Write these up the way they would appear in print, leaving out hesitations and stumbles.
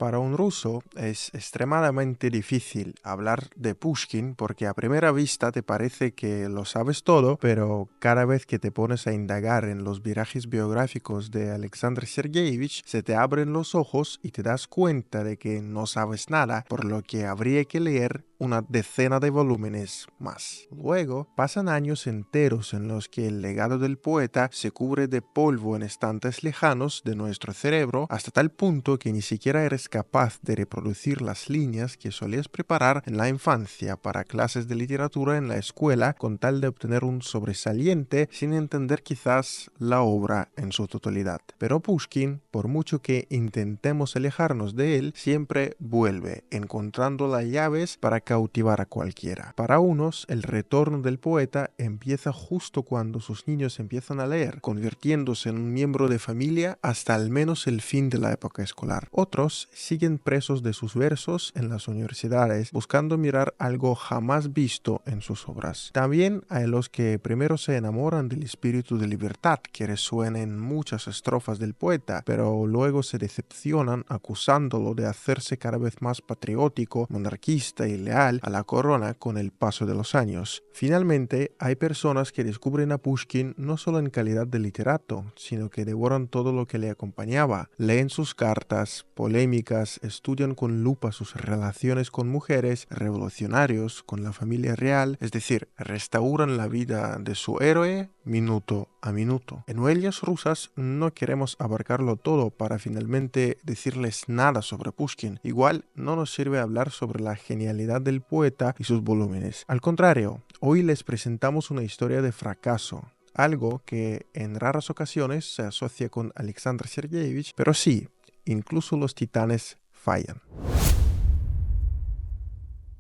Para un ruso es extremadamente difícil hablar de Pushkin porque a primera vista te parece que lo sabes todo, pero cada vez que te pones a indagar en los virajes biográficos de Alexander Sergeyevich, se te abren los ojos y te das cuenta de que no sabes nada, por lo que habría que leer una decena de volúmenes más. Luego, pasan años enteros en los que el legado del poeta se cubre de polvo en estantes lejanos de nuestro cerebro, hasta tal punto que ni siquiera eres capaz de reproducir las líneas que solías preparar en la infancia para clases de literatura en la escuela con tal de obtener un sobresaliente sin entender quizás la obra en su totalidad. Pero Pushkin, por mucho que intentemos alejarnos de él, siempre vuelve, encontrando las llaves para cautivar a cualquiera. Para unos, el retorno del poeta empieza justo cuando sus niños empiezan a leer, convirtiéndose en un miembro de familia hasta al menos el fin de la época escolar. Otros siguen presos de sus versos en las universidades, buscando mirar algo jamás visto en sus obras. También hay los que primero se enamoran del espíritu de libertad que resuena en muchas estrofas del poeta, pero luego se decepcionan acusándolo de hacerse cada vez más patriótico, monarquista y leal a la corona con el paso de los años. Finalmente, hay personas que descubren a Pushkin no solo en calidad de literato, sino que devoran todo lo que le acompañaba. Leen sus cartas, polémicas, estudian con lupa sus relaciones con mujeres, revolucionarios, con la familia real, es decir, restauran la vida de su héroe minuto a minuto. En Huellas Rusas no queremos abarcarlo todo para finalmente decirles nada sobre Pushkin. Igual no nos sirve hablar sobre la genialidad del poeta y sus volúmenes. Al contrario, hoy les presentamos una historia de fracaso. Algo que en raras ocasiones se asocia con Alexander Sergeyevich, pero sí, incluso los titanes fallan.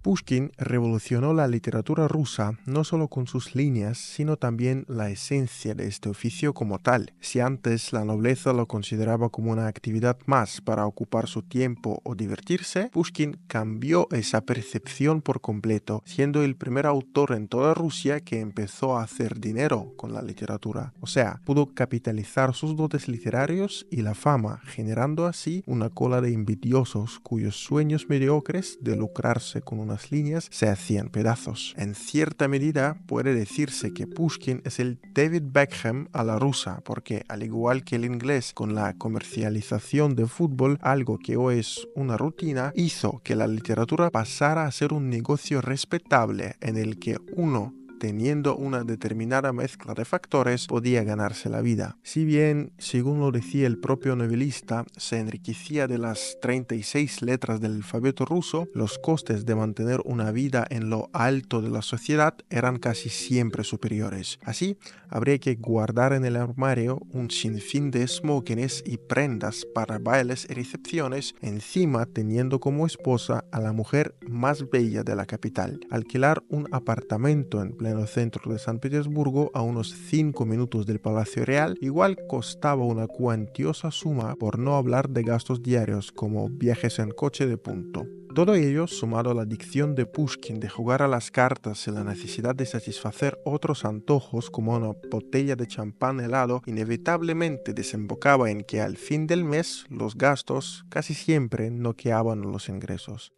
Pushkin revolucionó la literatura rusa no solo con sus líneas, sino también la esencia de este oficio como tal. Si antes la nobleza lo consideraba como una actividad más para ocupar su tiempo o divertirse, Pushkin cambió esa percepción por completo, siendo el primer autor en toda Rusia que empezó a hacer dinero con la literatura. O sea, pudo capitalizar sus dotes literarios y la fama, generando así una cola de envidiosos cuyos sueños mediocres de lucrarse con una líneas se hacían pedazos. En cierta medida puede decirse que Pushkin es el David Beckham a la rusa, porque al igual que el inglés con la comercialización de fútbol, algo que hoy es una rutina, hizo que la literatura pasara a ser un negocio respetable en el que uno, teniendo una determinada mezcla de factores, podía ganarse la vida. Si bien, según lo decía el propio novelista, se enriquecía de las 36 letras del alfabeto ruso, los costes de mantener una vida en lo alto de la sociedad eran casi siempre superiores. Así, habría que guardar en el armario un sinfín de smokings y prendas para bailes y recepciones, encima teniendo como esposa a la mujer más bella de la capital. Alquilar un apartamento en pleno centro de San Petersburgo, a unos 5 minutos del Palacio Real, igual costaba una cuantiosa suma, por no hablar de gastos diarios como viajes en coche de punto. Todo ello, sumado a la adicción de Pushkin de jugar a las cartas y la necesidad de satisfacer otros antojos como una botella de champán helado, inevitablemente desembocaba en que al fin del mes los gastos casi siempre noqueaban los ingresos.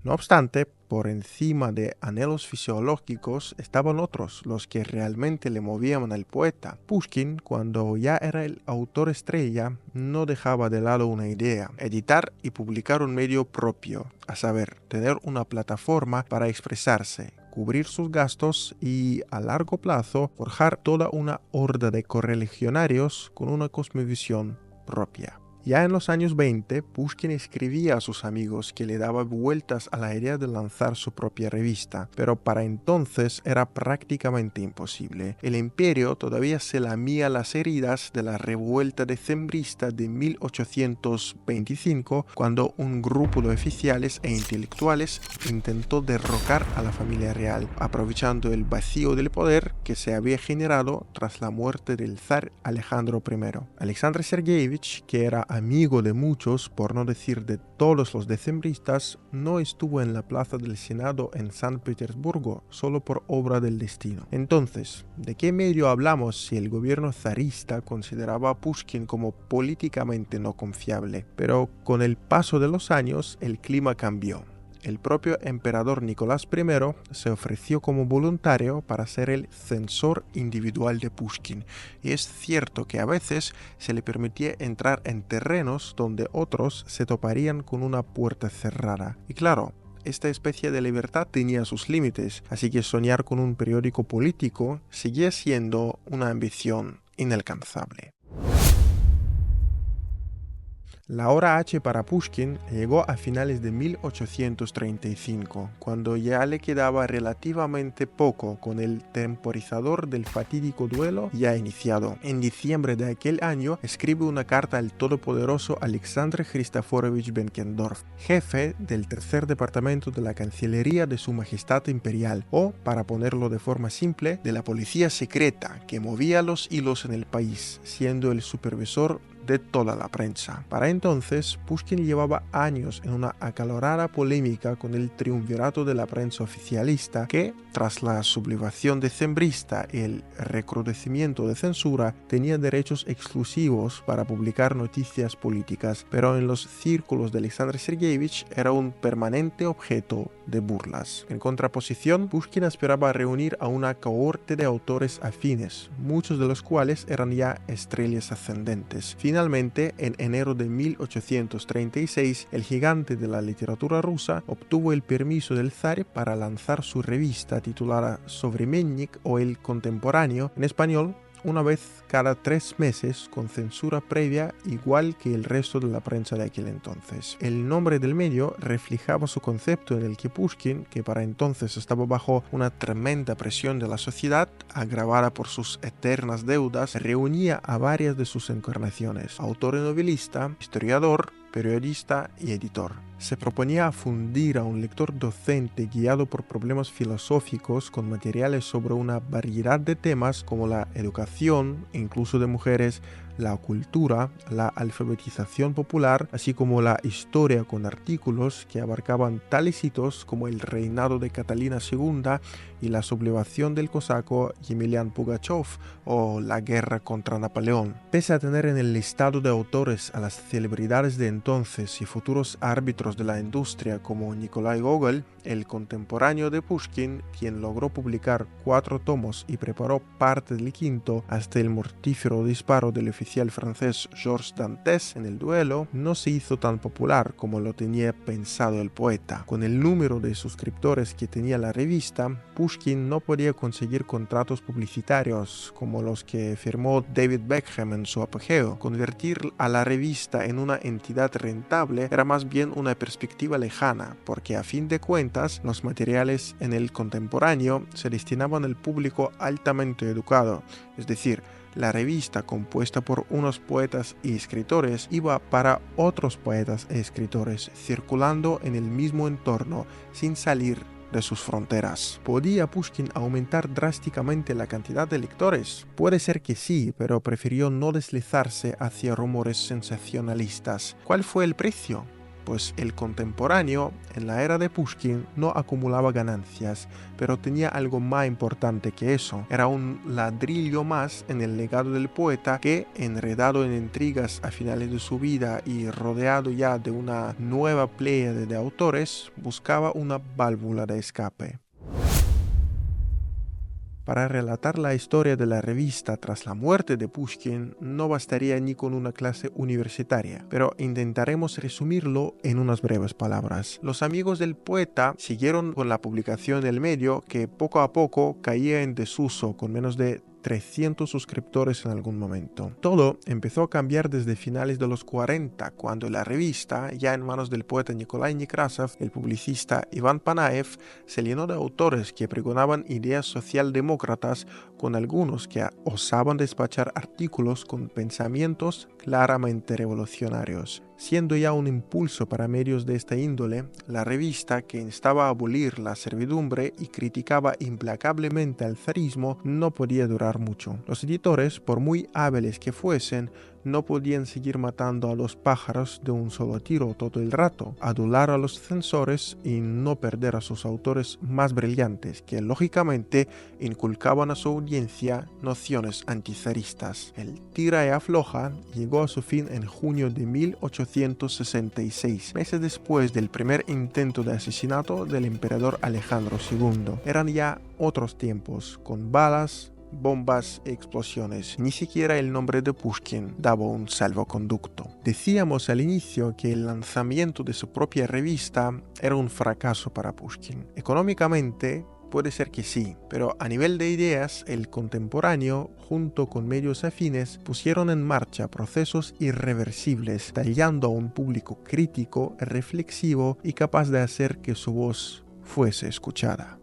No obstante, por encima de anhelos fisiológicos estaban otros, los que realmente le movían al poeta. Pushkin, cuando ya era el autor estrella, no dejaba de lado una idea: editar y publicar un medio propio, a saber, tener una plataforma para expresarse, cubrir sus gastos y, a largo plazo, forjar toda una horda de correligionarios con una cosmovisión propia. Ya en los años 20, Pushkin escribía a sus amigos que le daba vueltas a la idea de lanzar su propia revista, pero para entonces era prácticamente imposible. El imperio todavía se lamía las heridas de la revuelta decembrista de 1825, cuando un grupo de oficiales e intelectuales intentó derrocar a la familia real, aprovechando el vacío del poder que se había generado tras la muerte del zar Alejandro I. Alexander Sergeyevich, que era amigo de muchos, por no decir de todos los decembristas, no estuvo en la plaza del Senado en San Petersburgo solo por obra del destino. Entonces, ¿de qué medio hablamos si el gobierno zarista consideraba a Pushkin como políticamente no confiable? Pero con el paso de los años, el clima cambió. El propio emperador Nicolás I se ofreció como voluntario para ser el censor individual de Pushkin, y es cierto que a veces se le permitía entrar en terrenos donde otros se toparían con una puerta cerrada. Y claro, esta especie de libertad tenía sus límites, así que soñar con un periódico político seguía siendo una ambición inalcanzable. La hora H para Pushkin llegó a finales de 1835, cuando ya le quedaba relativamente poco con el temporizador del fatídico duelo ya iniciado. En diciembre de aquel año escribe una carta al todopoderoso Alexander Christoforovich Benkendorf, jefe del tercer departamento de la Cancillería de Su Majestad Imperial, o, para ponerlo de forma simple, de la policía secreta que movía los hilos en el país, siendo el supervisor de toda la prensa. Para entonces, Pushkin llevaba años en una acalorada polémica con el triunvirato de la prensa oficialista que, tras la sublevación decembrista y el recrudecimiento de censura, tenía derechos exclusivos para publicar noticias políticas, pero en los círculos de Alexander Sergeyevich era un permanente objeto de burlas. En contraposición, Pushkin aspiraba a reunir a una cohorte de autores afines, muchos de los cuales eran ya estrellas ascendentes. Finalmente, en enero de 1836, el gigante de la literatura rusa obtuvo el permiso del zar para lanzar su revista titulada Sovremennik o El Contemporáneo, en español, una vez cada 3 meses, con censura previa igual que el resto de la prensa de aquel entonces. El nombre del medio reflejaba su concepto en el que Pushkin, que para entonces estaba bajo una tremenda presión de la sociedad, agravada por sus eternas deudas, reunía a varias de sus encarnaciones: autor y novelista, historiador, periodista y editor. Se proponía fundir a un lector docente guiado por problemas filosóficos con materiales sobre una variedad de temas como la educación, incluso de mujeres, la cultura, la alfabetización popular, así como la historia, con artículos que abarcaban tales hitos como el reinado de Catalina II y la sublevación del cosaco Yemilian Pugachov o la guerra contra Napoleón. Pese a tener en el listado de autores a las celebridades de entonces y futuros árbitros de la industria como Nikolai Gogol, el contemporáneo de Pushkin, quien logró publicar 4 tomos y preparó parte del quinto hasta el mortífero disparo del oficial francés Georges Dantes en el duelo, no se hizo tan popular como lo tenía pensado el poeta. Con el número de suscriptores que tenía la revista, Pushkin no podía conseguir contratos publicitarios como los que firmó David Beckham en su apogeo. Convertir a la revista en una entidad rentable era más bien una perspectiva lejana, porque a fin de cuentas los materiales en el contemporáneo se destinaban al público altamente educado, es decir, la revista, compuesta por unos poetas y escritores, iba para otros poetas y escritores, circulando en el mismo entorno sin salir de sus fronteras. ¿Podía Pushkin aumentar drásticamente la cantidad de lectores? Puede ser que sí, pero prefirió no deslizarse hacia rumores sensacionalistas. ¿Cuál fue el precio? Pues el contemporáneo, en la era de Pushkin, no acumulaba ganancias, pero tenía algo más importante que eso. Era un ladrillo más en el legado del poeta que, enredado en intrigas a finales de su vida y rodeado ya de una nueva pléyade de autores, buscaba una válvula de escape. Para relatar la historia de la revista tras la muerte de Pushkin no bastaría ni con una clase universitaria, pero intentaremos resumirlo en unas breves palabras. Los amigos del poeta siguieron con la publicación del medio, que poco a poco caía en desuso con menos de 300 suscriptores en algún momento. Todo empezó a cambiar desde finales de los 40, cuando la revista, ya en manos del poeta Nikolai Nekrasov, el publicista Iván Panaev, se llenó de autores que pregonaban ideas socialdemócratas, con algunos que osaban despachar artículos con pensamientos claramente revolucionarios. Siendo ya un impulso para medios de esta índole, la revista, que instaba a abolir la servidumbre y criticaba implacablemente al zarismo, no podía durar mucho. Los editores, por muy hábiles que fuesen, no podían seguir matando a los pájaros de un solo tiro todo el rato, adular a los censores y no perder a sus autores más brillantes, que lógicamente inculcaban a su audiencia nociones antizaristas. El tira y afloja llegó a su fin en junio de 1866, meses después del primer intento de asesinato del emperador Alejandro II. Eran ya otros tiempos, con balas, bombas y explosiones. Ni siquiera el nombre de Pushkin daba un salvoconducto. Decíamos al inicio que el lanzamiento de su propia revista era un fracaso para Pushkin. Económicamente, puede ser que sí, pero a nivel de ideas, el contemporáneo, junto con medios afines, pusieron en marcha procesos irreversibles, tallando a un público crítico, reflexivo y capaz de hacer que su voz fuese escuchada.